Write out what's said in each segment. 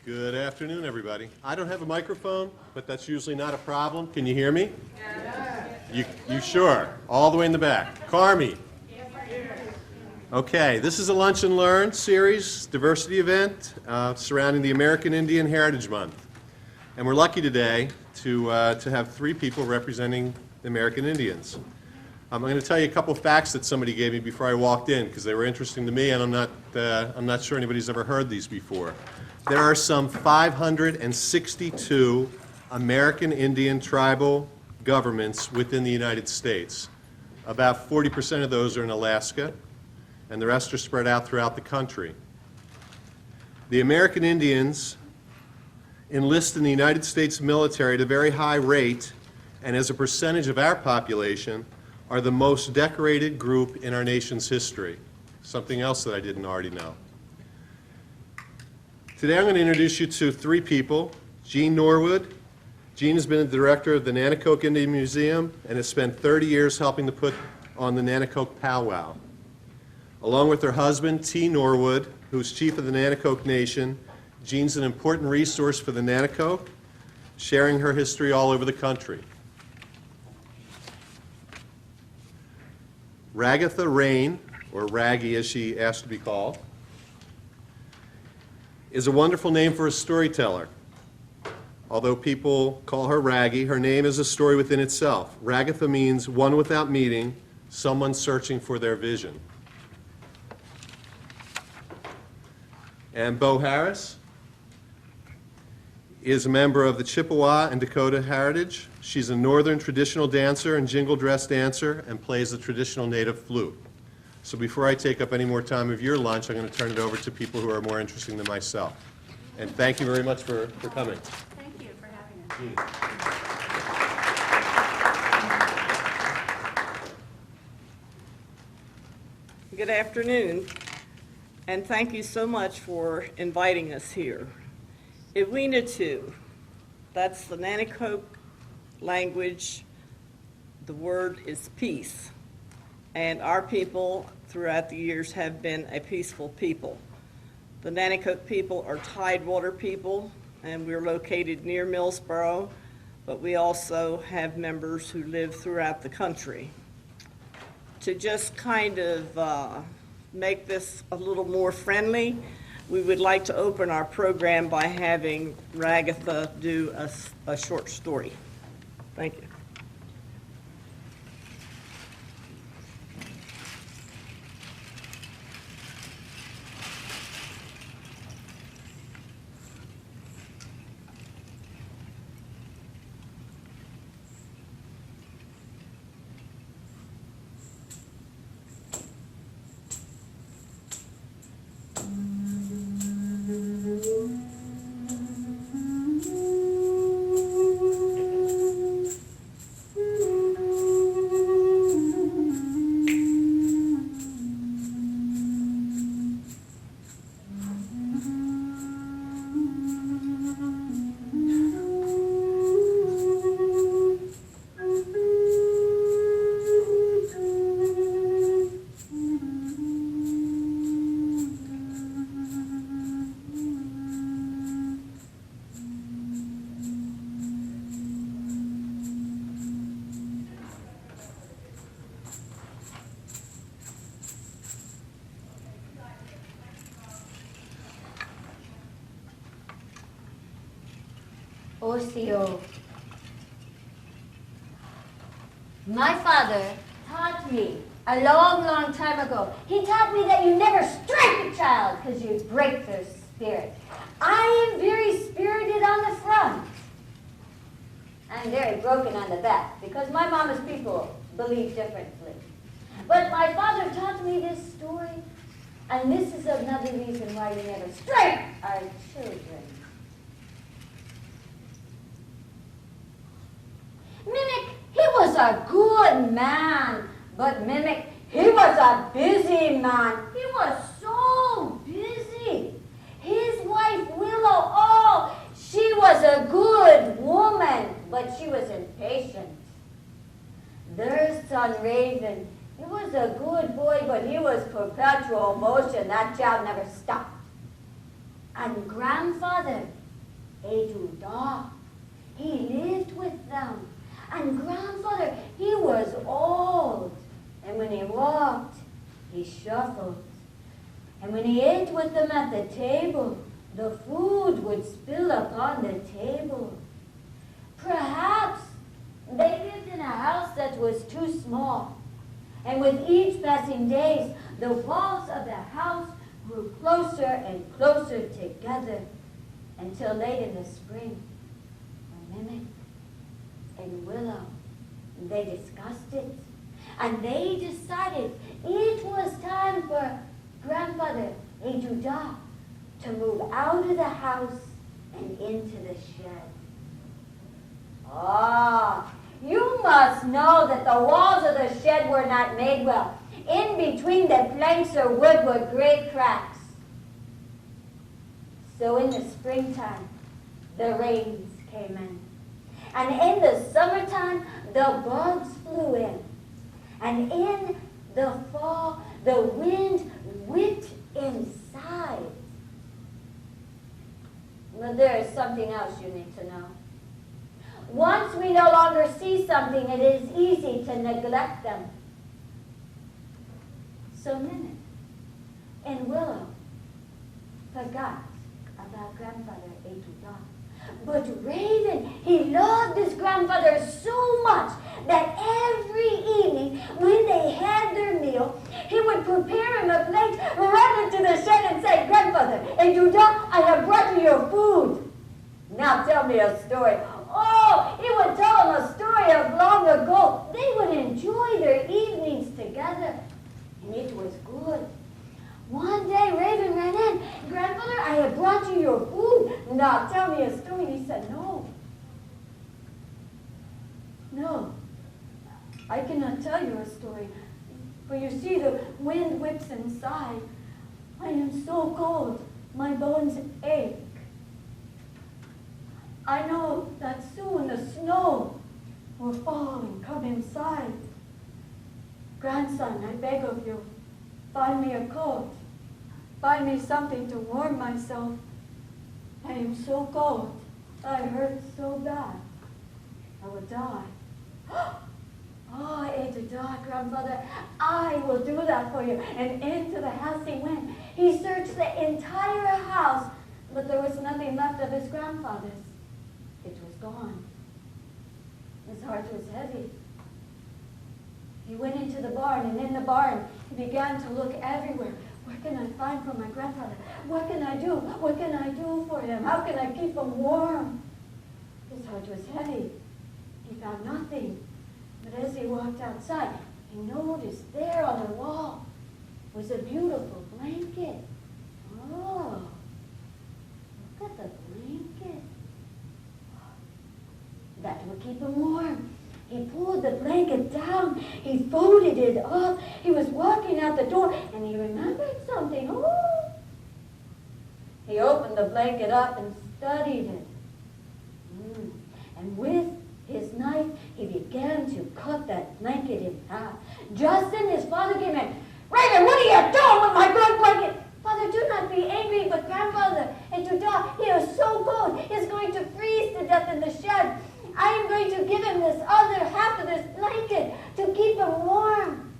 Good afternoon, everybody. I don't have a microphone, but that's usually not a problem. Can you hear me? Yes. You sure? All the way in the back. Carmi. Okay, this is a Lunch and Learn series, diversity event surrounding the American Indian Heritage Month. And we're lucky today to have three people representing the American Indians. I'm going to tell you a couple facts that somebody gave me before I walked in because they were interesting to me, and I'm not sure anybody's ever heard these before. There are some 562 American Indian tribal governments within the United States. About 40% of those are in Alaska, and the rest are spread out throughout the country. The American Indians enlist in the United States military at a very high rate, and as a percentage of our population, are the most decorated group in our nation's history. Something else that I didn't already know. Today I'm going to introduce you to three people. Jean Norwood. Jean has been the director of the Nanticoke Indian Museum and has spent 30 years helping to put on the Nanticoke powwow. Along with her husband, T. Norwood, who's chief of the Nanticoke Nation, Jean's an important resource for the Nanticoke, sharing her history all over the country. Ragatha Rain, or Raggy as she asked to be called, is a wonderful name for a storyteller. Although people call her Raggy, her name is a story within itself. Ragatha means one without meaning, someone searching for their vision. And Bo Harris is a member of the Chippewa and Dakota Heritage. She's a northern traditional dancer and jingle dress dancer and plays the traditional native flute. So before I take up any more time of your lunch, I'm going to turn it over to people who are more interesting than myself. And thank you very much for coming. Thank you for having us. Good afternoon, and thank you so much for inviting us here. Iwinatu, that's the Nanticoke language. The word is peace. And our people throughout the years have been a peaceful people. The Nanticoke people are Tidewater people, and we're located near Millsboro, but we also have members who live throughout the country. To just kind of make this a little more friendly, we would like to open our program by having Ragatha do a short story. Thank you. Osio. My father taught me a long, long time ago. He taught me that you never strike a child because you break their spirit. I am very spirited on the front. I'm very broken on the back because my mama's people believe differently. But my father taught me this story, and this is another reason why we never strike our children. Mimic, he was a good man, but Mimic, he was a busy man. He was so busy. His wife, Willow, oh, she was a good woman, but she was impatient. Their son, Raven, he was a good boy, but he was perpetual motion. That child never stopped. And grandfather, a dog. He lived with them. And grandfather, he was old. And when he walked, he shuffled. And when he ate with them at the table, the food would spill upon the table. Perhaps they lived in a house that was too small. And with each passing days, the walls of the house grew closer and closer together until late in the spring, when Mimic and Willow, they discussed it. And they decided it was time for Grandfather Eduda to move out of the house and into the shed. Ah, you must know that the walls of the shed were not made well. In between the planks or wood were great cracks. So in the springtime, the rains came in. And in the summertime, the bugs flew in. And in the fall, the wind whipped inside. But there is something else you need to know. Once we no longer see something, it is easy to neglect them. So Mimic and Willow forgot about Grandfather Eduda. But Raven, he loved his grandfather so much that every evening when they had their meal, he would prepare him a plate, run into the shed and say, Grandfather Eduda, I have brought you your food. Now tell me a story. Oh, he would tell them a story of long ago. They would enjoy their evenings together, and it was good. One day, Raven ran in. Grandfather, I have brought you your food. Now tell me a story. And he said, no. No, I cannot tell you a story. For you see, the wind whips inside. I am so cold, my bones ache. I know that soon the snow will fall and come inside. Grandson, I beg of you, find me a coat. Find me something to warm myself. I am so cold. I hurt so bad. I will die. Oh, I ate to die, Grandfather. I will do that for you. And into the house he went. He searched the entire house, but there was nothing left of his grandfather's. It was gone. His heart was heavy. He went into the barn, and in the barn, he began to look everywhere. What can I find for my grandfather? What can I do? What can I do for him? How can I keep him warm? His heart was heavy. He found nothing. But as he walked outside, he noticed there on the wall was a beautiful blanket. Oh, look at the blanket. That would keep him warm. He pulled the blanket down. He folded it up. He was walking out the door, and he remembered something. Oh! He opened the blanket up and studied it. And with his knife, he began to cut that blanket in half. Just then his father came in. Raven, what are you doing with my good blanket? Father, do not be angry, but Grandfather Eduda, he is so cold. He's going to freeze to death in the shed. I am going to give him this other half of this blanket to keep him warm.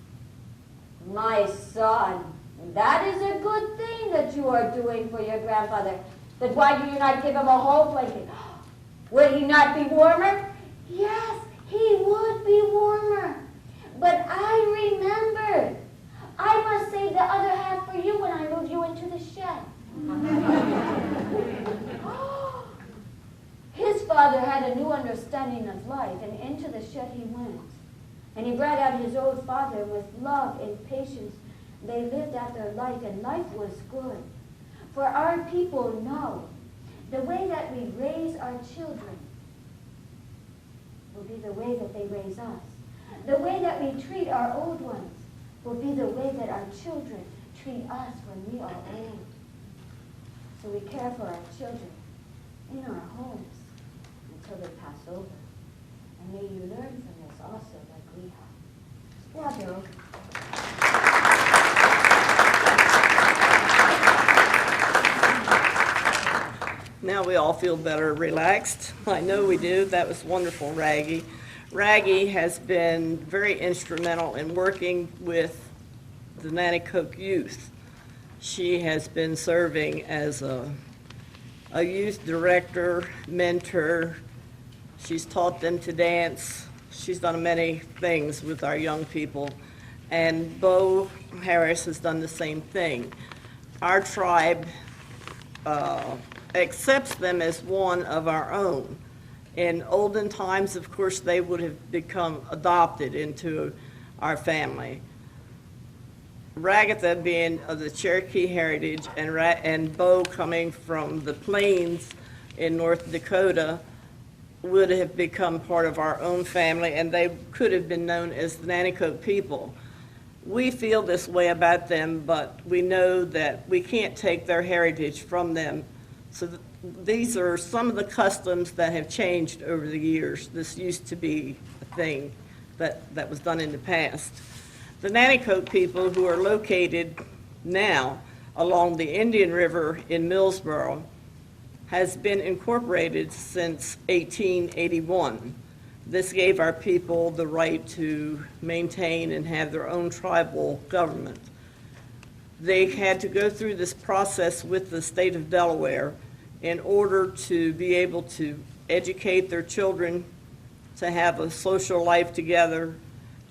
My son, that is a good thing that you are doing for your grandfather. But why do you not give him a whole blanket? Would he not be warmer? Yes, he would be warmer. But I remembered. I must save the other half for you when I move you into the shed. His father had a new understanding of life, and into the shed he went. And he brought out his old father with love and patience. They lived out their life, and life was good. For our people know the way that we raise our children will be the way that they raise us. The way that we treat our old ones will be the way that our children treat us when we are old. So we care for our children in our homes until they pass over. And may you learn from this also like we have. Yeah, Bill. Now we all feel better, relaxed. I know we do. That was wonderful, Raggy. Raggy has been very instrumental in working with the Nanticoke youth. She has been serving as a youth director, mentor. She's taught them to dance. She's done many things with our young people. And Bo Harris has done the same thing. Our tribe accepts them as one of our own. In olden times, of course, they would have become adopted into our family. Ragatha being of the Cherokee heritage and Bo coming from the plains in North Dakota would have become part of our own family, and they could have been known as the Nanticoke people. We feel this way about them, but we know that we can't take their heritage from them. So these are some of the customs that have changed over the years. This used to be a thing that was done in the past. The Nanticoke people, who are located now along the Indian River in Millsboro, has been incorporated since 1881. This gave our people the right to maintain and have their own tribal government. They had to go through this process with the state of Delaware in order to be able to educate their children, to have a social life together,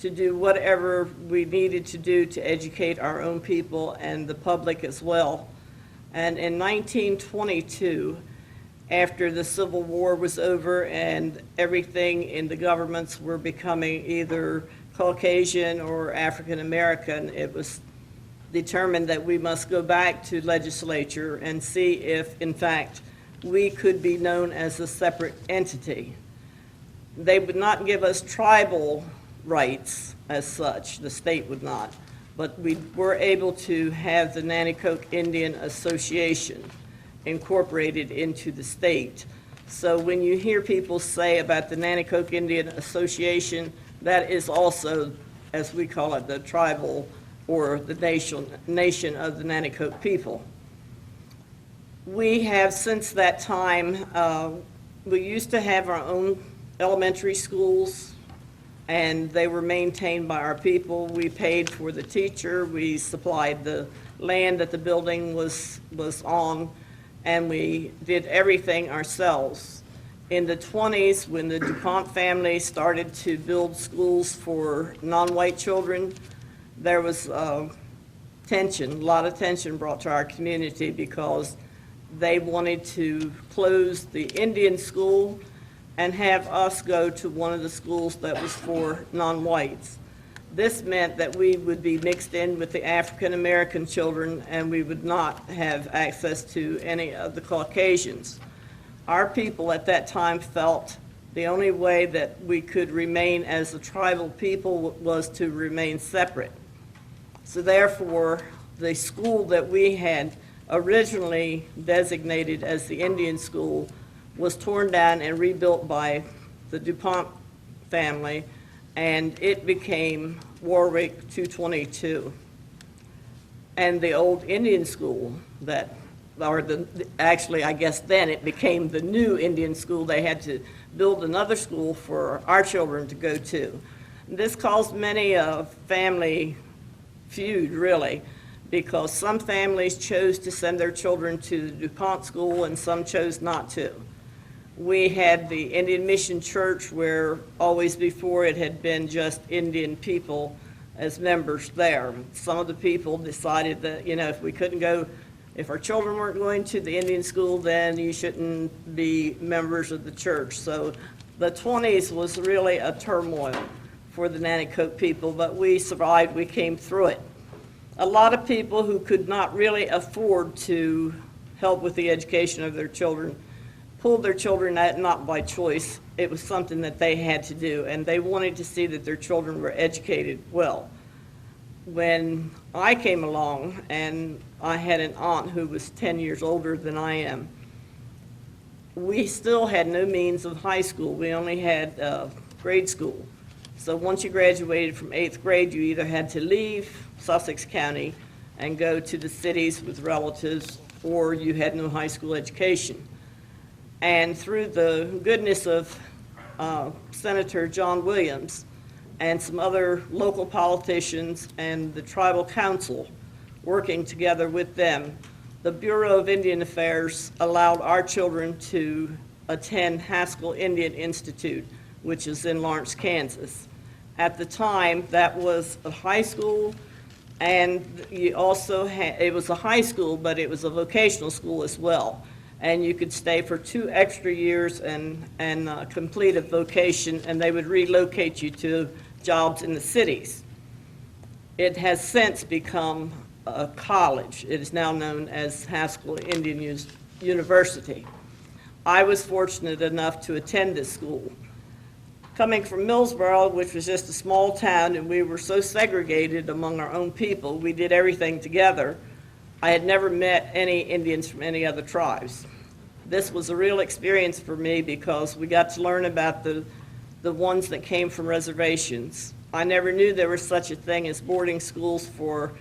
to do whatever we needed to do to educate our own people and the public as well. And in 1922, after the Civil War was over and everything in the governments were becoming either Caucasian or African American, it was determined that we must go back to legislature and see if, in fact, we could be known as a separate entity. They would not give us tribal rights as such, the state would not, but we were able to have the Nanticoke Indian Association incorporated into the state. So when you hear people say about the Nanticoke Indian Association, that is also, as we call it, the tribal or the nation of the Nanticoke people. We have since that time, we used to have our own elementary schools, and they were maintained by our people. We paid for the teacher, we supplied the land that the building was on, and we did everything ourselves. In the 20s, when the DuPont family started to build schools for non-white children, there was tension, a lot of tension brought to our community because they wanted to close the Indian school and have us go to one of the schools that was for non-whites. This meant that we would be mixed in with the African American children and we would not have access to any of the Caucasians. Our people at that time felt the only way that we could remain as a tribal people was to remain separate. So therefore, the school that we had originally designated as the Indian school was torn down and rebuilt by the DuPont family, and it became Warwick 222. And the old Indian school actually, I guess then it became the new Indian school. They had to build another school for our children to go to. This caused many a family feud, really, because some families chose to send their children to the DuPont school and some chose not to. We had the Indian Mission Church where always before it had been just Indian people as members there. Some of the people decided that, if our children weren't going to the Indian school, then you shouldn't be members of the church. So the 20s was really a turmoil for the Nanticoke people, but we survived, we came through it. A lot of people who could not really afford to help with the education of their children pulled their children out, not by choice. It was something that they had to do, and they wanted to see that their children were educated well. When I came along, and I had an aunt who was 10 years older than I am, we still had no means of high school. We only had grade school. So once you graduated from 8th grade, you either had to leave Sussex County and go to the cities with relatives, or you had no high school education. And through the goodness of Senator John Williams and some other local politicians and the tribal council working together with them, the Bureau of Indian Affairs allowed our children to attend Haskell Indian Institute, which is in Lawrence, Kansas. At the time, that was a high school, and you also had, it was a high school, but it was a vocational school as well. And you could stay for 2 extra years and complete a vocation, and they would relocate you to jobs in the cities. It has since become a college. It is now known as Haskell Indian University. I was fortunate enough to attend this school. Coming from Millsboro, which was just a small town, and we were so segregated among our own people, we did everything together. I had never met any Indians from any other tribes. This was a real experience for me because we got to learn about the ones that came from reservations. I never knew there was such a thing as boarding schools for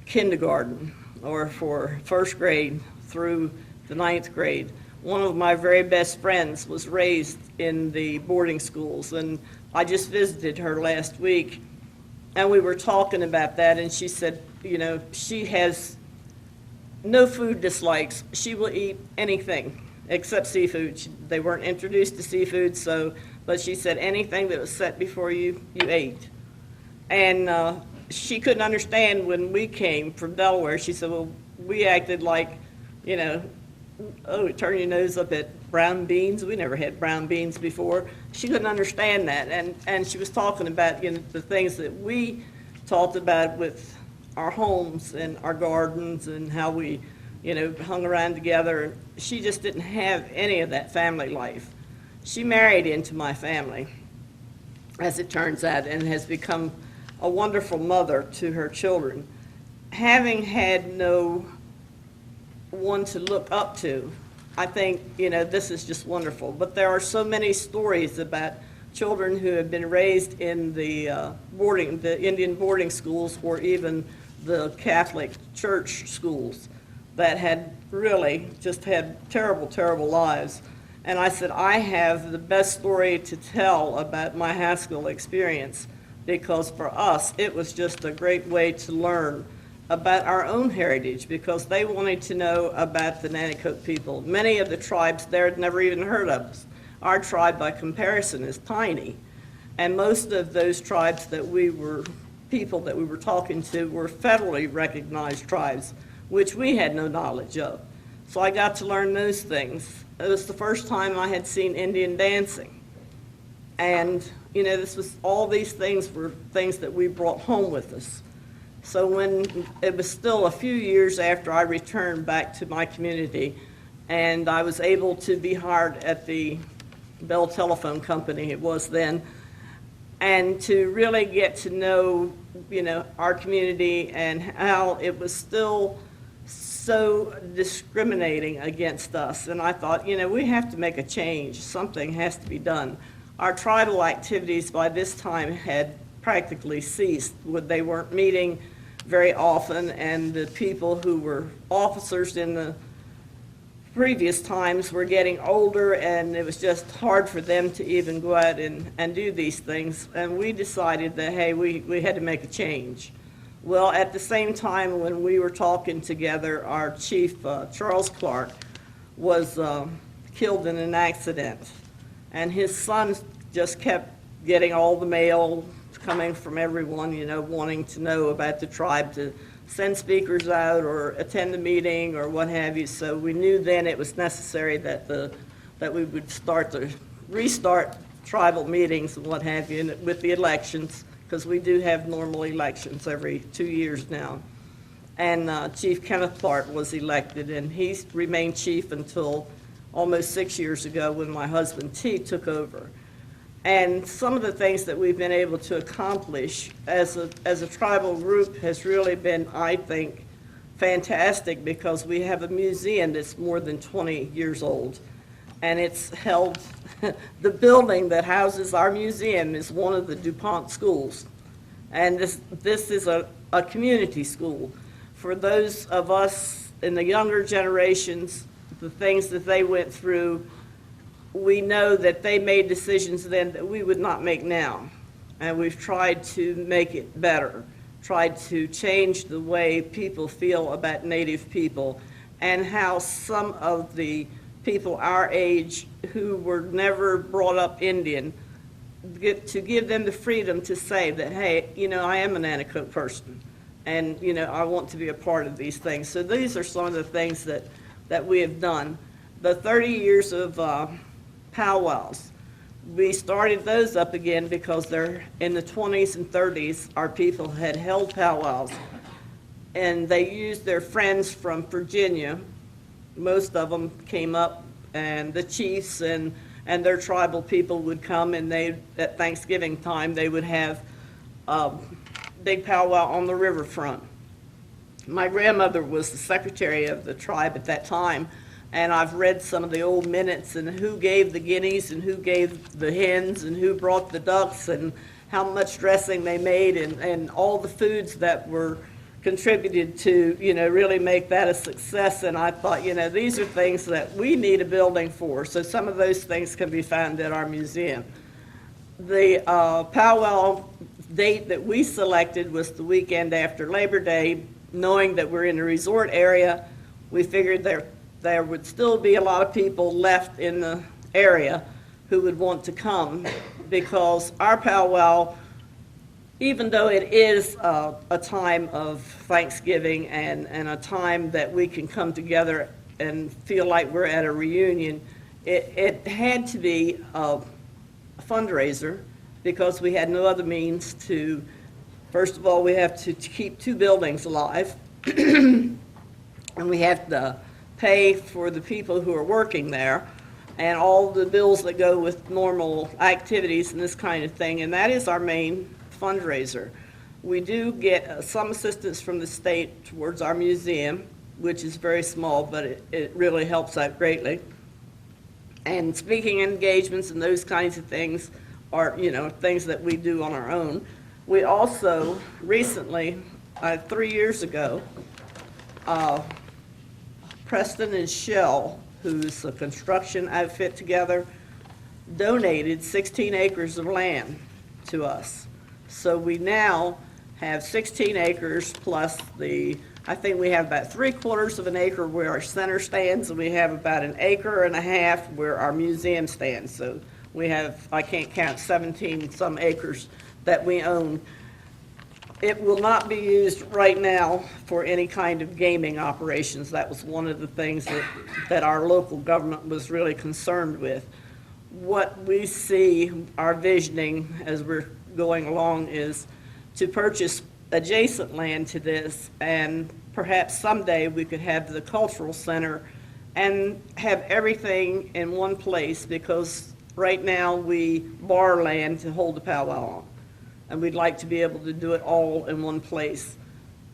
kindergarten or for first grade through the 9th grade. One of my very best friends was raised in the boarding schools, and I just visited her last week, and we were talking about that, and she said, you know, she has no food dislikes. She will eat anything except seafood. They weren't introduced to seafood, but she said anything that was set before you, you ate. And she couldn't understand when we came from Delaware. She said, well, we acted like, you know, oh, turn your nose up at brown beans. We never had brown beans before. She couldn't understand that. And she was talking about, you know, the things that we talked about with our homes and our gardens and how we, you know, hung around together. She just didn't have any of that family life. She married into my family, as it turns out, and has become a wonderful mother to her children. Having had no one to look up to, I think, you know, this is just wonderful. But there are so many stories about children who have been raised in the Indian boarding schools or even the Catholic church schools that had really just had terrible, terrible lives. And I said, I have the best story to tell about my Haskell experience, because for us, it was just a great way to learn about our own heritage, because they wanted to know about the Nanticoke people. Many of the tribes there had never even heard of us. Our tribe, by comparison, is tiny. And most of those tribes that people that we were talking to were federally recognized tribes, which we had no knowledge of. So I got to learn those things. It was the first time I had seen Indian dancing. And, you know, all these things were things that we brought home with us. So when it was still a few years after I returned back to my community, and I was able to be hired at the Bell Telephone Company, it was then, and to really get to know, you know, our community and how it was still so discriminating against us. And I thought, you know, we have to make a change. Something has to be done. Our tribal activities by this time had practically ceased. They weren't meeting very often, and the people who were officers in the previous times were getting older, and it was just hard for them to even go out and do these things. And we decided that, hey, we had to make a change. Well, at the same time when we were talking together, our chief, Charles Clark, was killed in an accident. And his son just kept getting all the mail coming from everyone, you know, wanting to know about the tribe, to send speakers out or attend a meeting or what have you. So we knew then it was necessary that we would restart tribal meetings and what have you, and with the elections, because we do have normal elections every 2 years now. And Chief Kenneth Clark was elected, and he remained chief until almost 6 years ago when my husband T took over. And some of the things that we've been able to accomplish as a tribal group has really been, I think, fantastic, because we have a museum that's more than 20 years old. And it's held, the building that houses our museum is one of the DuPont schools. And this is a community school. For those of us in the younger generations, the things that they went through, we know that they made decisions then that we would not make now. And we've tried to make it better, tried to change the way people feel about Native people and how some of the people our age who were never brought up Indian, to give them the freedom to say that, hey, you know, I am a Nanticoke person, and, you know, I want to be a part of these things. So these are some of the things that we have done. The 30 years of powwows, we started those up again because they're in the 20s and 30s, our people had held powwows, and they used their friends from Virginia. Most of them came up, and the chiefs and their tribal people would come, and they, at Thanksgiving time, they would have a big powwow on the riverfront. My grandmother was the secretary of the tribe at that time, and I've read some of the old minutes and who gave the guineas and who gave the hens and who brought the ducks and how much dressing they made and all the foods that were contributed to, you know, really make that a success. And I thought, you know, these are things that we need a building for. So some of those things can be found at our museum. The powwow date that we selected was the weekend after Labor Day. Knowing that we're in a resort area, we figured there would still be a lot of people left in the area who would want to come, because our powwow, even though it is a time of Thanksgiving and a time that we can come together and feel like we're at a reunion, it had to be a fundraiser, because we had no other means to, first of all, we have to keep two buildings alive, and we have to pay for the people who are working there and all the bills that go with normal activities and this kind of thing, and that is our main fundraiser. We do get some assistance from the state towards our museum, which is very small, but it really helps out greatly. And speaking engagements and those kinds of things are, you know, things that we do on our own. We also recently, 3 years ago, Preston and Shell, who's a construction outfit together, donated 16 acres of land to us. So we now have 16 acres plus I think we have about 3/4 of an acre where our center stands, and we have about 1.5 acres where our museum stands. So we have, I can't count, 17 some acres that we own. It will not be used right now for any kind of gaming operations. That was one of the things that our local government was really concerned with. What we see, our visioning as we're going along, is to purchase adjacent land to this, and perhaps someday we could have the cultural center and have everything in one place, because right now we borrow land to hold the powwow on, and we'd like to be able to do it all in one place.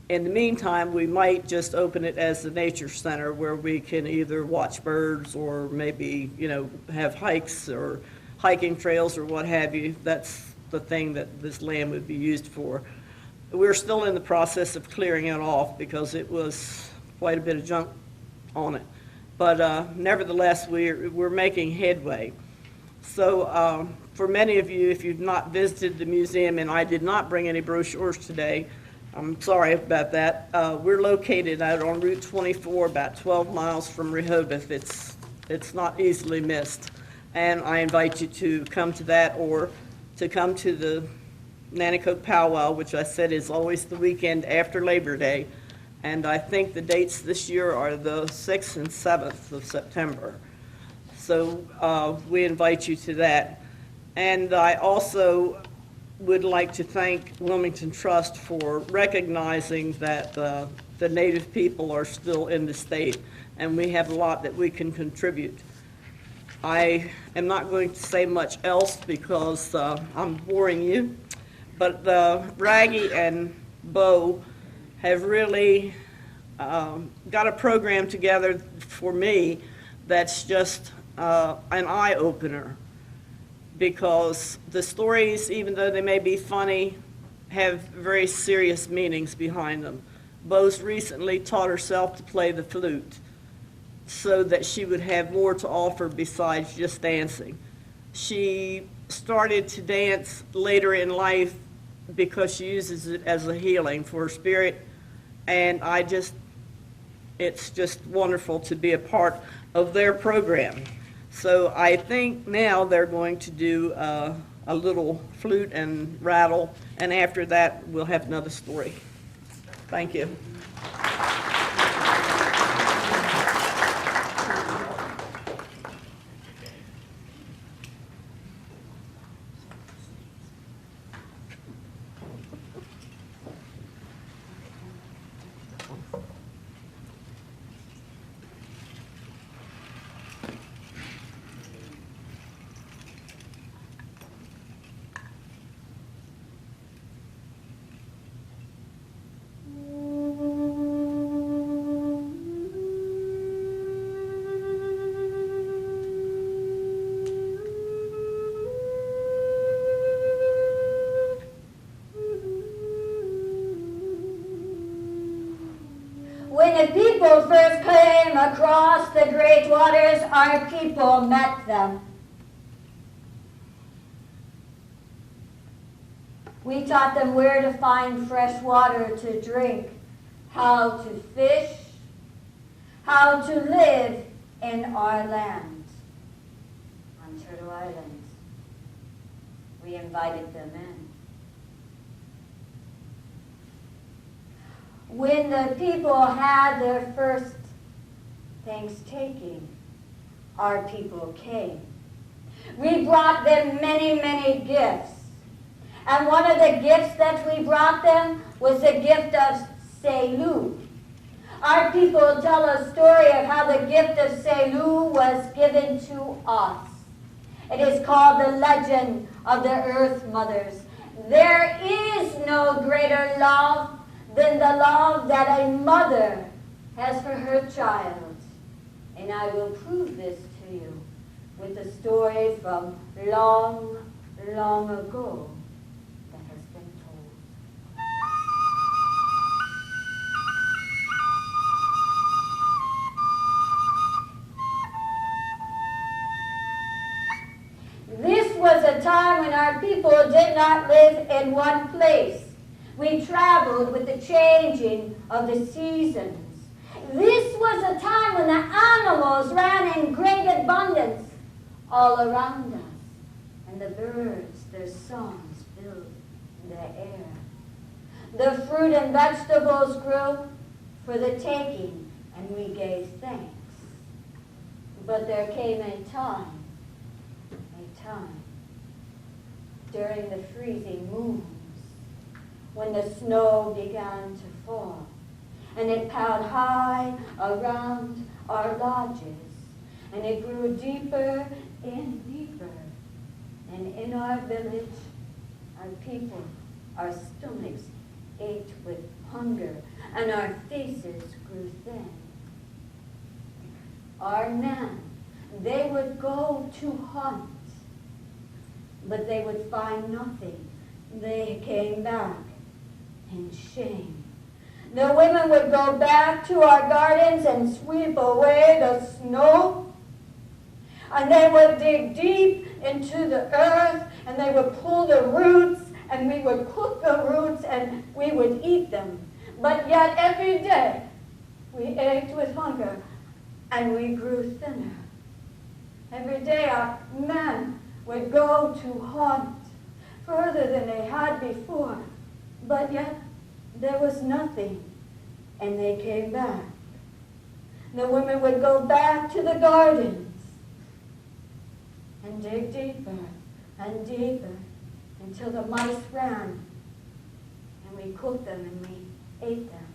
In the meantime, we might just open it as the nature center where we can either watch birds or maybe, you know, have hikes or hiking trails or what have you. That's the thing that this land would be used for. We're still in the process of clearing it off because it was quite a bit of junk on it. But nevertheless, we're making headway. So for many of you, if you've not visited the museum, and I did not bring any brochures today, I'm sorry about that. We're located out on Route 24, about 12 miles from Rehoboth. It's not easily missed. And I invite you to come to that, or to come to the Nanticoke Powwow, which I said is always the weekend after Labor Day. And I think the dates this year are the 6th and 7th of September. So we invite you to that. And I also would like to thank Wilmington Trust for recognizing that the Native people are still in the state, and we have a lot that we can contribute. I am not going to say much else because I'm boring you, but Raggy and Bo have really got a program together for me that's just an eye-opener, because the stories, even though they may be funny, have very serious meanings behind them. Bo's recently taught herself to play the flute. so that she would have more to offer besides just dancing. She started to dance later in life because she uses it as a healing for her spirit, and it's just wonderful to be a part of their program. So I think now they're going to do a little flute and rattle, and after that, we'll have another story. Thank you. When the people first came across the great waters, our people met them. We taught them where to find fresh water to drink, how to fish, how to live in our land. On Turtle Island, we invited them in. When the people had their first Thanksgiving, our people came. We brought them many, many gifts. And one of the gifts that we brought them was the gift of Selu. Our people tell a story of how the gift of Selu was given to us. It is called the legend of the Earth Mothers. There is no greater love than the love that a mother has for her child. And I will prove this to you with a story from long, long ago that has been told. This was a time when our people did not live in one place. We traveled with the changing of the seasons. This was a time when the animals ran in great abundance all around us, and the birds, their songs filled the air. The fruit and vegetables grew for the taking, and we gave thanks. But there came a time, during the freezing moons, when the snow began to fall, and it piled high around our lodges, and it grew deeper and deeper. And in our village, our people, our stomachs ached with hunger, and our faces grew thin. Our men, they would go to hunt, but they would find nothing. They came back in shame. The women would go back to our gardens and sweep away the snow. And they would dig deep into the earth, and they would pull the roots, and we would cook the roots, and we would eat them. But yet every day we ached with hunger, and we grew thinner. Every day our men would go to hunt further than they had before, but yet there was nothing, and they came back. The women would go back to the gardens and dig deeper and deeper until the mice ran, and we cooked them and we ate them.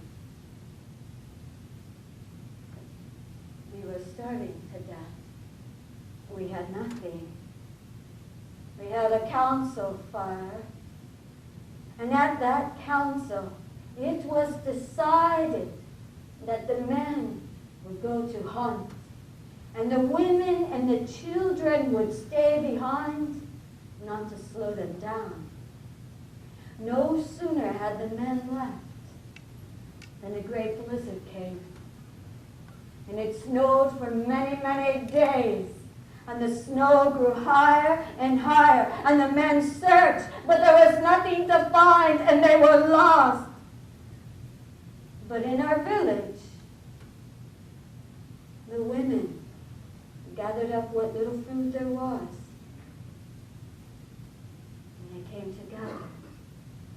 We were starving to death. We had nothing. We had a council fire, and at that council, it was decided that the men would go to hunt, and the women and the children would stay behind, not to slow them down. No sooner had the men left than a great blizzard came. And it snowed for many, many days. And the snow grew higher and higher. And the men searched, but there was nothing to find, and they were lost. But in our village, the women gathered up what little food there was. And they came together,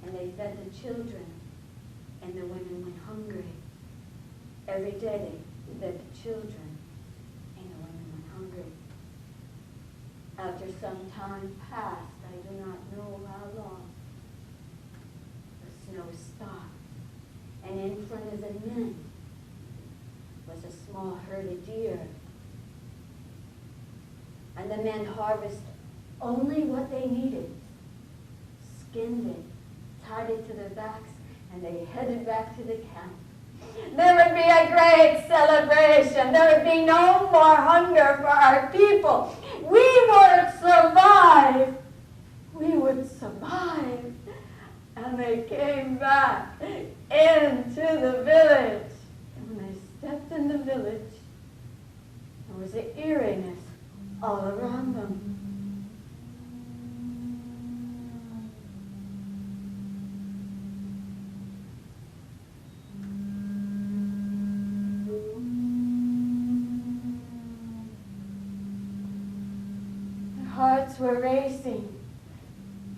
and they fed the children, and the women went hungry. Every day they fed the children, and the women went hungry. After some time passed, I do not know how long, the snow stopped. And in front of the men was a small herd of deer. And the men harvested only what they needed, skinned it, tied it to their backs, and they headed back to the camp. There would be a great celebration. There would be no more hunger for our people. We would survive. We would survive. And they came back into the village. And when they stepped in the village, there was an eeriness all around them. Their hearts were racing.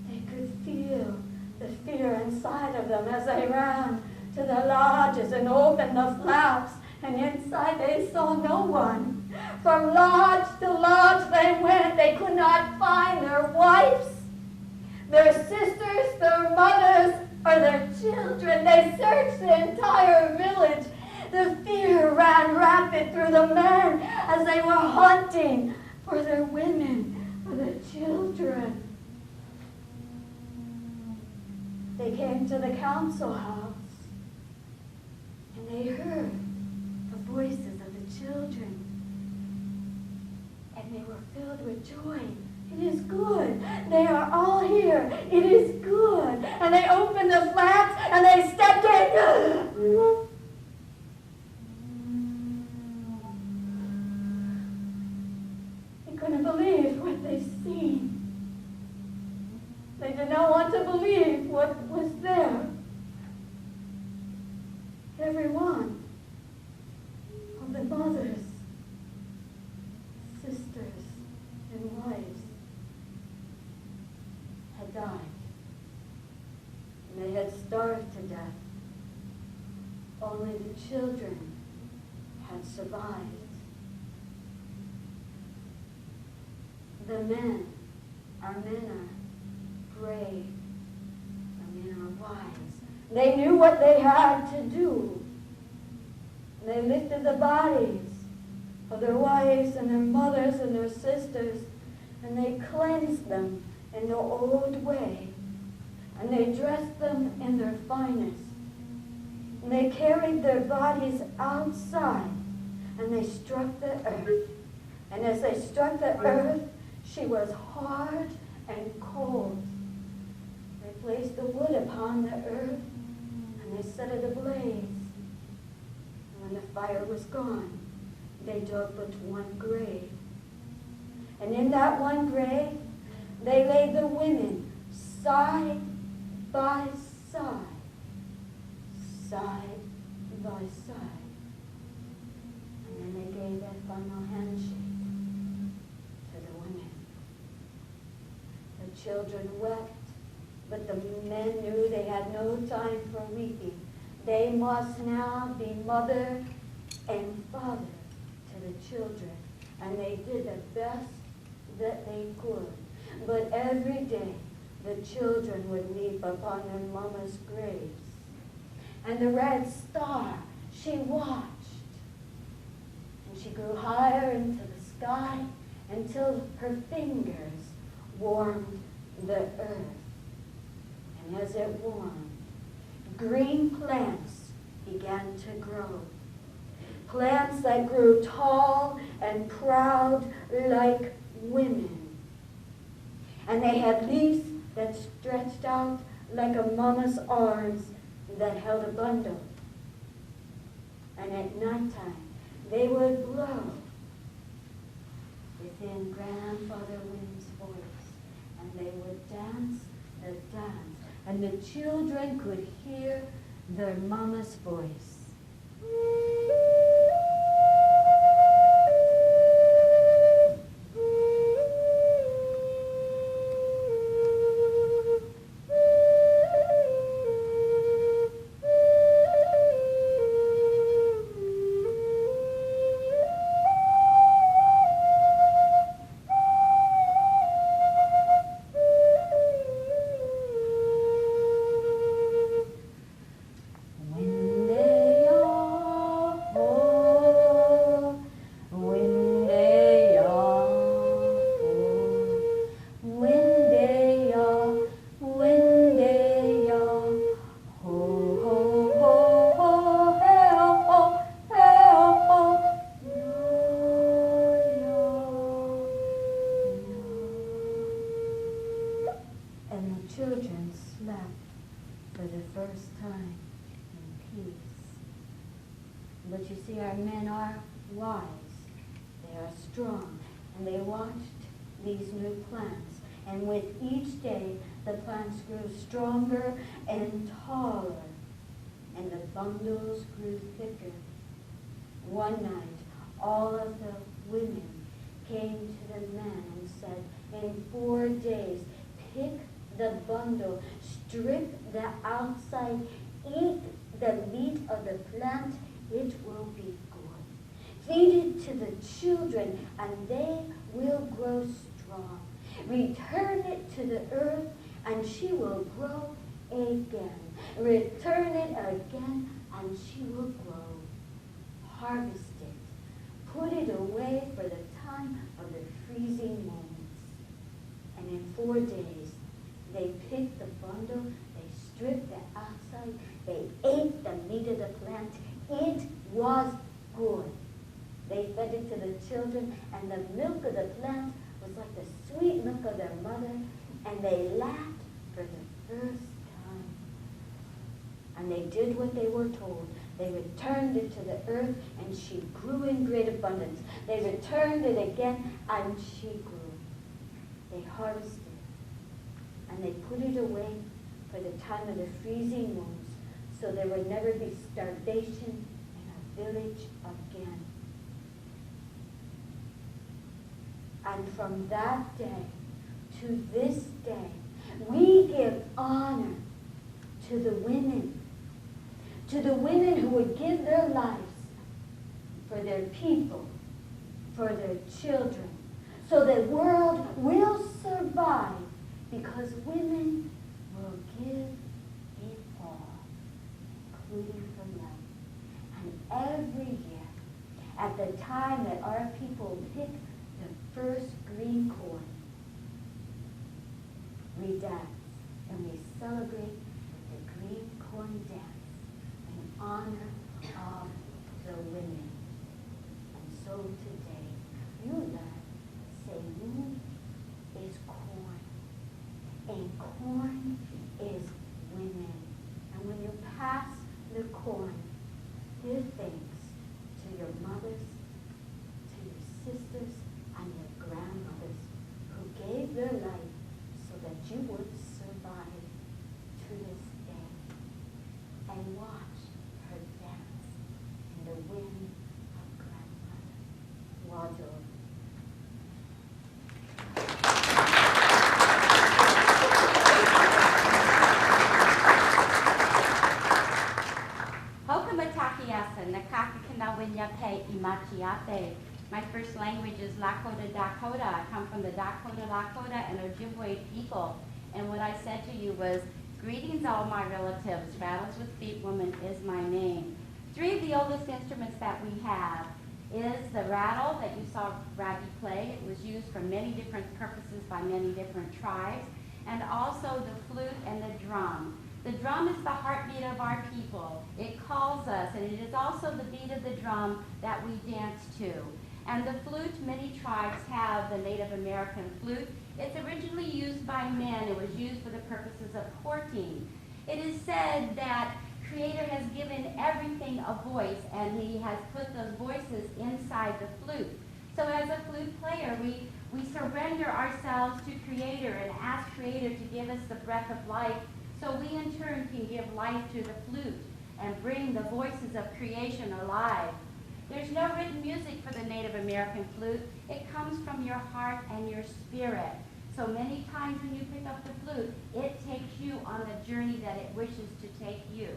They could feel the fear inside of them as they ran to the lodges and opened the flaps, and inside they saw no one. From lodge to lodge they went. They could not find their wives, their sisters, their mothers, or their children. They searched the entire village. The fear ran rapid through the men as they were hunting for their women, for their children. They came to the council house, and they heard the voices of the children, and they were filled with joy. It is good. They are all here. It is good. And they opened the flaps, and they stepped in. They couldn't believe what they seen. They did not want to believe what was there. Every one of the mothers, sisters, and wives had died. And they had starved to death. Only the children had survived. The men, our men are brave. Our men are wise. They knew what they had to do. They lifted the bodies of their wives and their mothers and their sisters, and they cleansed them in the old way, and they dressed them in their finest. And they carried their bodies outside, and they struck the earth. And as they struck the earth, she was hard and cold. They placed the wood upon the earth, and they set it ablaze. And when the fire was gone, they dug but one grave. And in that one grave, they laid the women side by side, side by side. And then they gave that final handshake to the women. The children wept, but the men knew they had no time for weeping. They must now be mother and father to the children. And they did the best that they could. But every day, the children would weep upon their mama's graves. And the red star, she watched. And she grew higher into the sky until her fingers warmed the earth. And as it warmed, green plants began to grow. Plants that grew tall and proud like women. And they had leaves that stretched out like a mama's arms that held a bundle. And at nighttime, they would blow within Grandfather Wind's voice, and they would dance the dance, and the children could hear their mama's voice. Children slept for the first time in peace. But you see, our men are wise, they are strong, and they watched these new plants. And with each day, the plants grew stronger and taller, and the bundles grew thicker. One night, all of the women came to the men and said, in 4 days, pick the bundle, strip the outside, eat the meat of the plant, it will be good. Feed it to the children, and they will grow strong. Return it to the earth, and she will grow again. Return it again, and she will grow. Harvest it. Put it away for the time of the freezing moments. And in 4 days, they picked the bundle, they stripped the outside, they ate the meat of the plant. It was good. They fed it to the children, and the milk of the plant was like the sweet milk of their mother, and they laughed for the first time. And they did what they were told. They returned it to the earth, and she grew in great abundance. They returned it again, and she grew. They harvested, and they put it away for the time of the freezing months, so there would never be starvation in a village again. And from that day to this day, we give honor to the women who would give their lives for their people, for their children, so the world will survive, because women will give it all, including for life. And every year, at the time that our people pick the first green corn, we dance and we celebrate with the green corn dance in honor of the women. And so today, you learn, Seimu is corn, and corn is women. And when you pass the corn, give thanks to your mothers, to your sisters, and your grandmothers who gave their life so that you would survive to this day. And watch her dance in the wind of grandmother. Wado. My first language is Lakota Dakota. I come from the Dakota Lakota and Ojibwe people. And what I said to you was, greetings all my relatives, Rattles with Feet Woman is my name. 3 of the oldest instruments that we have is the rattle that you saw Rabbi play. It was used for many different purposes by many different tribes. And also the flute and the drum. The drum is the heartbeat of our people. It calls us, and it is also the beat of the drum that we dance to. And the flute, many tribes have the Native American flute. It's originally used by men. It was used for the purposes of courting. It is said that Creator has given everything a voice, and he has put those voices inside the flute. So as a flute player, we surrender ourselves to Creator and ask Creator to give us the breath of life, so we in turn can give life to the flute and bring the voices of creation alive. There's no written music for the Native American flute. It comes from your heart and your spirit. So many times when you pick up the flute, it takes you on the journey that it wishes to take you.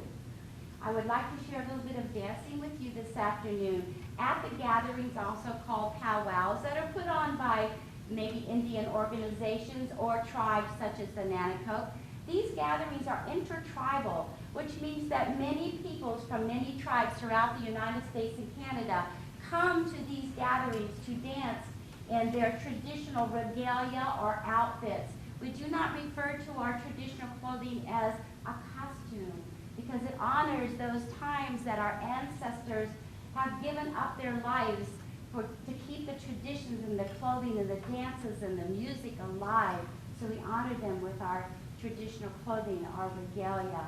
I would like to share a little bit of dancing with you this afternoon at the gatherings also called powwows that are put on by maybe Indian organizations or tribes such as the Nanakoke. These gatherings are intertribal, which means that many peoples from many tribes throughout the United States and Canada come to these gatherings to dance in their traditional regalia or outfits. We do not refer to our traditional clothing as a costume because it honors those times that our ancestors have given up their lives to keep the traditions and the clothing and the dances and the music alive. So we honor them with our traditional clothing, our regalia.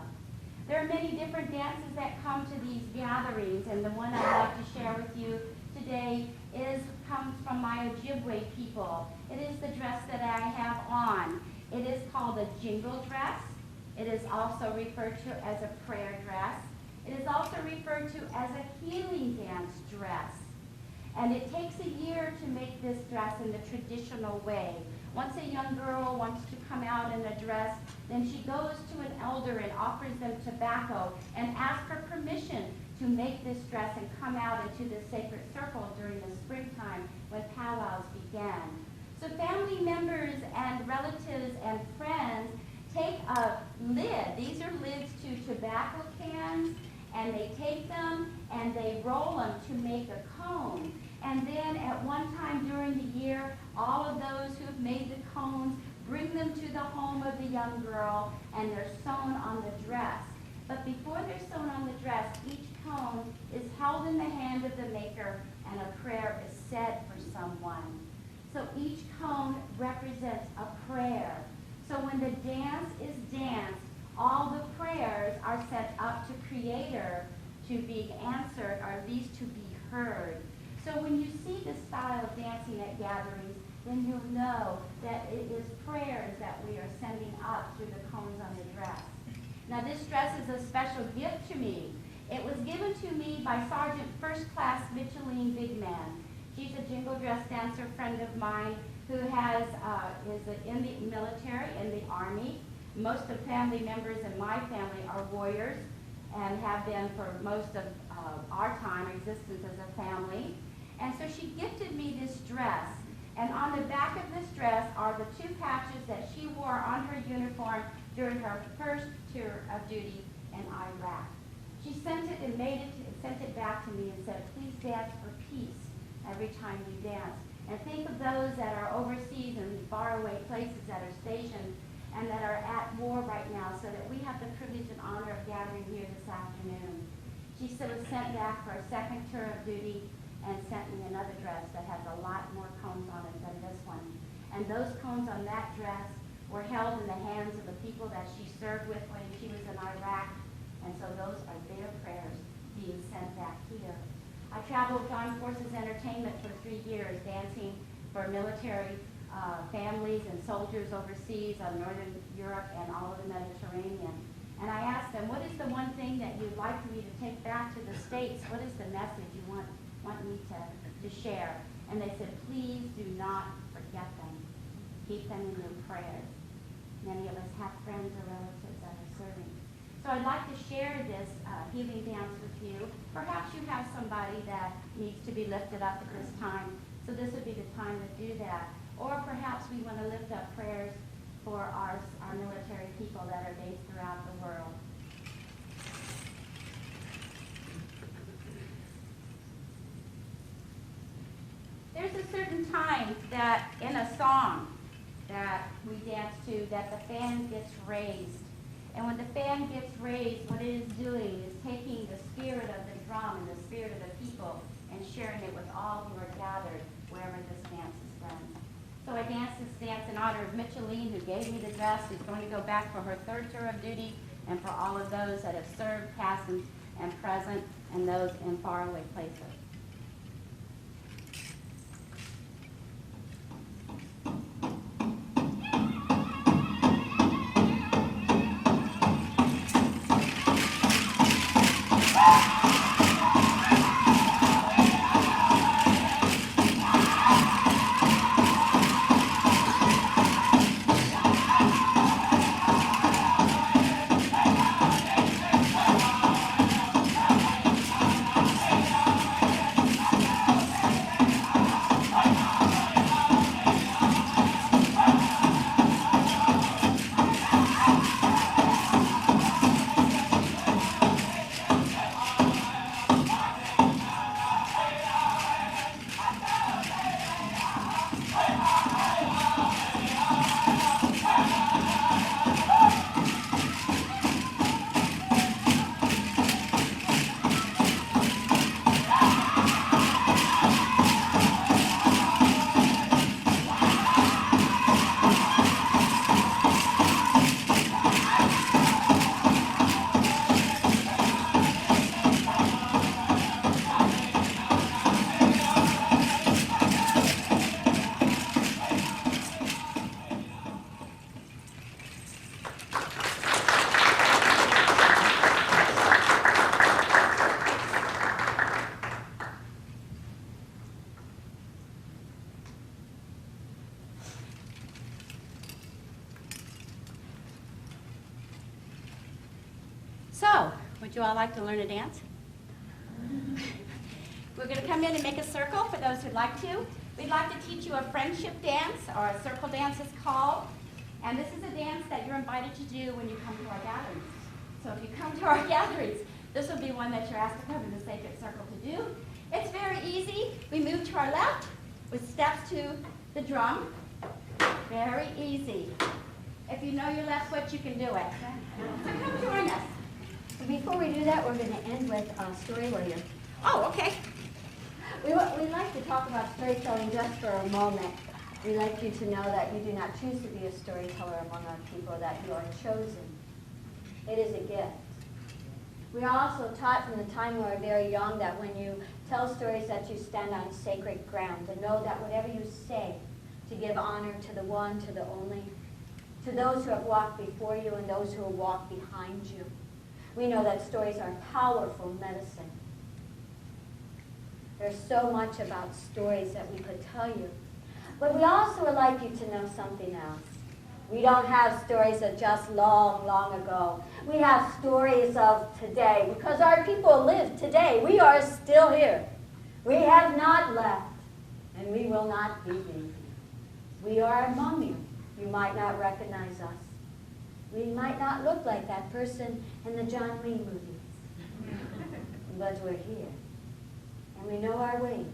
There are many different dances that come to these gatherings, and the one I'd like to share with you today comes from my Ojibwe people. It is the dress that I have on. It is called a jingle dress. It is also referred to as a prayer dress. It is also referred to as a healing dance dress. And it takes a year to make this dress in the traditional way. Once a young girl wants to come out in a dress, then she goes to an elder and offers them tobacco and asks for permission to make this dress and come out into the sacred circle during the springtime when powwows began. So family members and relatives and friends take a lid. These are lids to tobacco cans, and they take them and they roll them to make a cone. And then at one time during the year, all of those who have made the cones bring them to the home of the young girl, and they're sewn on the dress. But before they're sewn on the dress, each cone is held in the hand of the maker, and a prayer is said for someone. So each cone represents a prayer. So when the dance is danced, all the prayers are sent up to Creator to be answered, or at least to be heard. So when you see this style of dancing at gatherings, then you'll know that it is prayers that we are sending up through the cones on the dress. Now this dress is a special gift to me. It was given to me by Sergeant First Class Micheline Bigman. She's a jingle dress dancer friend of mine who is in the military, in the Army. Most of the family members in my family are warriors and have been for most of our time existence as a family. And so she gifted me this dress. And on the back of this dress are the two patches that she wore on her uniform during her first tour of duty in Iraq. She sent it and sent it back to me and said, please dance for peace every time you dance. And think of those that are overseas and faraway places that are stationed and that are at war right now, so that we have the privilege and honor of gathering here this afternoon. She was sent back for a second tour of duty and sent me another dress that has a lot more cones on it than this one. And those cones on that dress were held in the hands of the people that she served with when she was in Iraq, and so those are their prayers being sent back here. I traveled with Armed Forces Entertainment for 3 years, dancing for military families and soldiers overseas on Northern Europe and all of the Mediterranean. And I asked them, what is the one thing that you'd like for me to take back to the States? What is the message you want me to share? And they said, please do not forget them. Keep them in your prayers. Many of us have friends or relatives that are serving. So I'd like to share this healing dance with you. Perhaps you have somebody that needs to be lifted up at this time. So this would be the time to do that. Or perhaps we want to lift up prayers for our military people that are based throughout the world. There's a certain time that in a song that we dance to that the fan gets raised. And when the fan gets raised, what it is doing is taking the spirit of the drum and the spirit of the people and sharing it with all who are gathered wherever this dance is done. So I danced this dance in honor of Micheline, who gave me the dress, who's going to go back for her third tour of duty and for all of those that have served, past and present, and those in faraway places. So, would you all like to learn to dance? We're going to come in and make a circle for those who'd like to. We'd like to teach you a friendship dance, or a circle dance is called. And this is a dance that you're invited to do when you come to our gatherings. So if you come to our gatherings, this will be one that you're asked to come in the sacred circle to do. It's very easy. We move to our left with steps to the drum. Very easy. If you know your left foot, you can do it. So come join us. Before we do that, we're going to end with a story warrior. Oh, okay. We like to talk about storytelling just for a moment. We'd like you to know that you do not choose to be a storyteller among our people, that you are chosen. It is a gift. We are also taught from the time we are very young that when you tell stories that you stand on sacred ground, and know that whatever you say, to give honor to the one, to the only, to those who have walked before you and those who will walk behind you. We know that stories are powerful medicine. There's so much about stories that we could tell you. But we also would like you to know something else. We don't have stories of just long, long ago. We have stories of today, because our people live today. We are still here. We have not left, and we will not be leaving. We are among you. You might not recognize us. We might not look like that person in the John Wayne movies, but we're here, and we know our ways.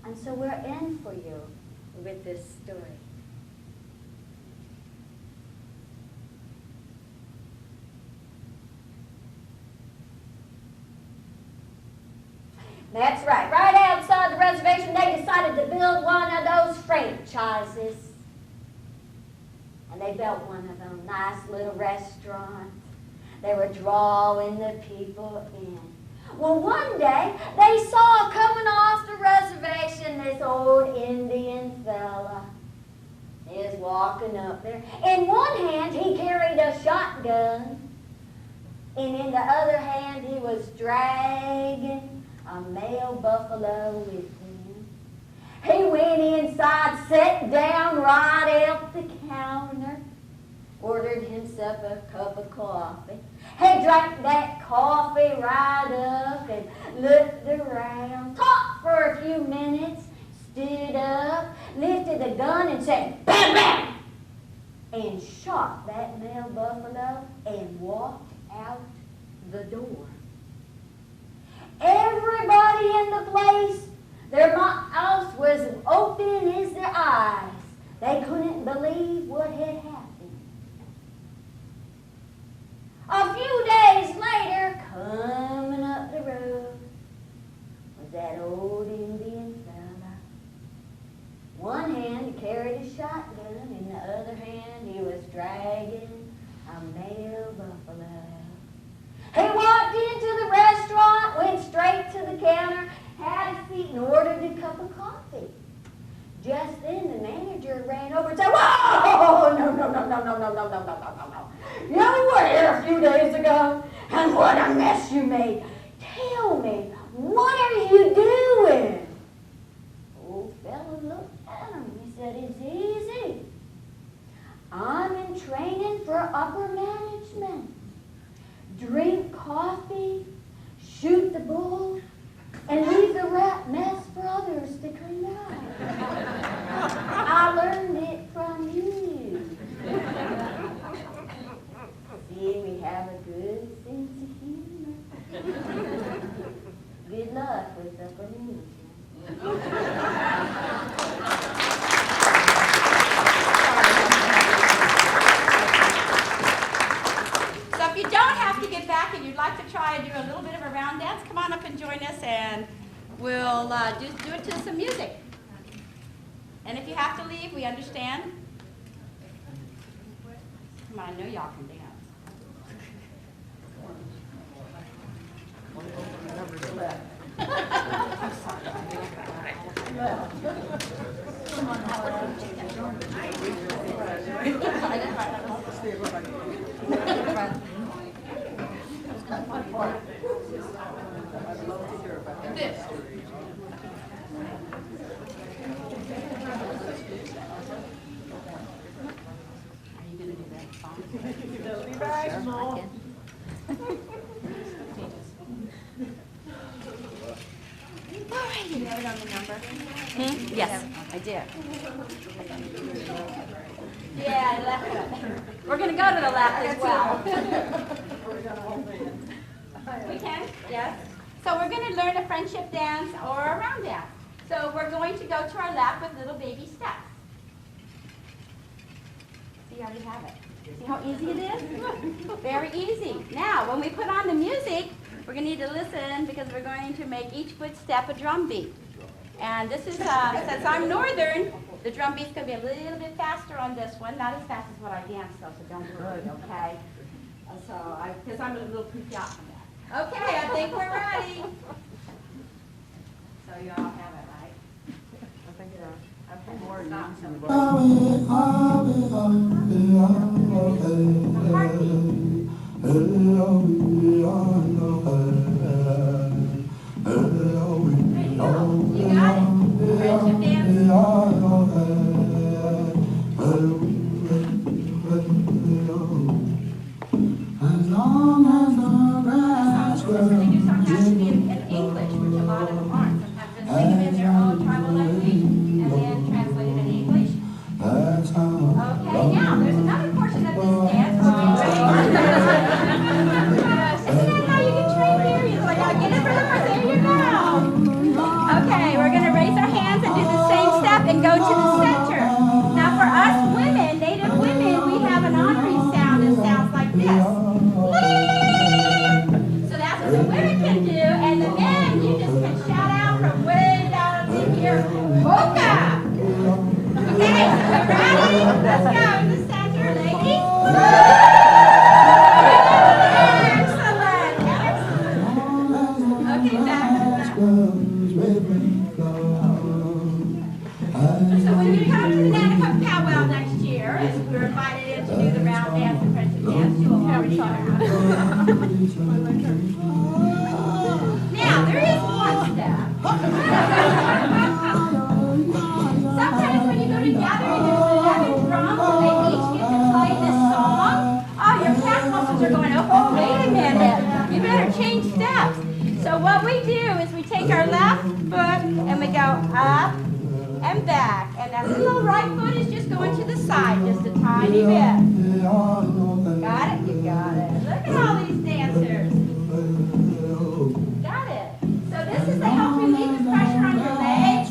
And so we're in for you with this story. That's right. Right outside the reservation, they decided to build one of those franchises. And they built one of them, nice little restaurants. They were drawing the people in. Well, one day, they saw coming off the reservation this old Indian fella. He was walking up there. In one hand, he carried a shotgun. And in the other hand, he was dragging a male buffalo with him. He went inside, sat down right at the counter, ordered himself a cup of coffee. He drank that coffee right up and looked around, talked for a few minutes, stood up, lifted the gun and said, "Bam, bam!" and shot that male buffalo and walked out the door. Everybody in the place, their mouths was open as their eyes. They couldn't believe what had happened. A few days later, coming up the road, was that old Indian fella. One hand he carried a shotgun, in the other hand he was dragging a a male buffalo. He walked into the restaurant, went straight to the counter, had a seat, and ordered a cup of coffee. Just then, the manager ran over and said, "Whoa! No, no, no, no, no, no, no, no, no, no, no, no. You only were here a few days ago, and what a mess you made. Tell me, what are you doing?" Old fellow looked at him. He said, "It's easy. I'm in training for upper management. Drink coffee, shoot the bull, and leave the rat mess for others to clean up. I learned it from you." See, we have a good sense of humor. Good luck with upper management. So if you don't have to get back and you'd like to try and do a little bit of a round dance, come on up and join us, and we'll just do it to some music. And if you have to leave, we understand. Come on, I know y'all can dance. You have it on the number? Yes, I did. Yeah, left foot. We're going to go to the left as well. We can, yes. So we're going to learn a friendship dance or a round dance. So we're going to go to our left with little baby steps. See how we have it? See how easy it is? Very easy. Now, when we put on the music, we're going to need to listen because we're going to make each footstep a drum beat. And this is, since I'm northern, the drum beat's going to be a little bit faster on this one. Not as fast as what I dance, though, so don't worry, okay? Because I'm a little creeped out from that. Okay, I think we're ready. So you all have it, right? I think so. Okay, more stop. You got it. Friendship dance. As long as the grass grows. They do sometimes have to be in English, which a lot of them aren't. Sometimes they sing them in their own tribal language and then translate it in English. Okay, now there's another portion of this dance. Isn't that how you can train periods? Like, I get it for the first. There you go. Okay, we're going to raise our hands and do the same step and go to the center. Now for us women, native women, we have an honoring sound that sounds like this. So that's what the women can do, and the men, you just can shout out from way down in here, Hoka! Okay, so we're ready? Let's go in the center, ladies. Excellent, excellent. Okay, back. So when you come to the Nanacook powwow next year, as we're invited in to do the round dance and friendship dance, you'll already know. Now, there is one step. Sometimes when you go together and there's 11 drums and they each get to play this song, oh, your calf muscles are going, oh, wait a minute. You better change steps. So what we do is we take our left foot and we go up and back. And that little right foot is just going to the side, just a tiny bit. Got it? You got it. Look at all these dancers. Got it. So this is to help relieve the pressure on your legs.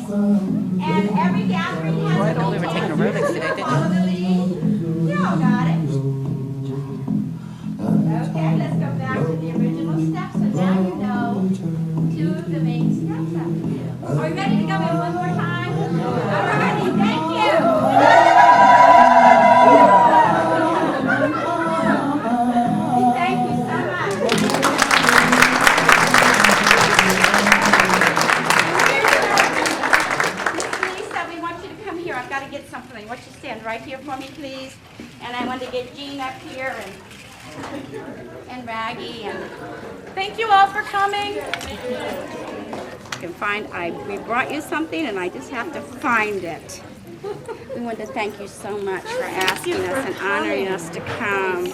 And every gathering has a lead dancer. Follow the lead. You all got it. Okay, let's go back to the original steps. So now you know two of the main steps that we do. Are you ready to go in one more time? All righty, thank you. want you to stand right here for me, please. And I want to get Jean up here and Raggy and thank you all for coming. You can find, we brought you something and I just have to find it. We want to thank you so much for asking us and honoring us to come.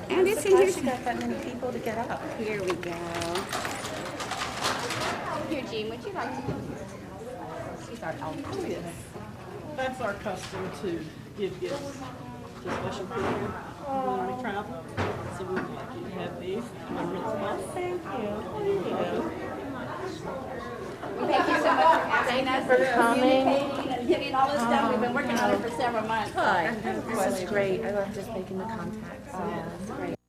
And it's in here. You got that many people to get up. Here we go. Here, Jean, would you like to? She's our elder. That's our custom to give gifts to special people when we travel. So we would like you to have these. Thank you. Thank you so much for asking us. For communicating and getting all this done. We've been working on it for several months. This is great. I love just making the contacts. So yeah, it's great.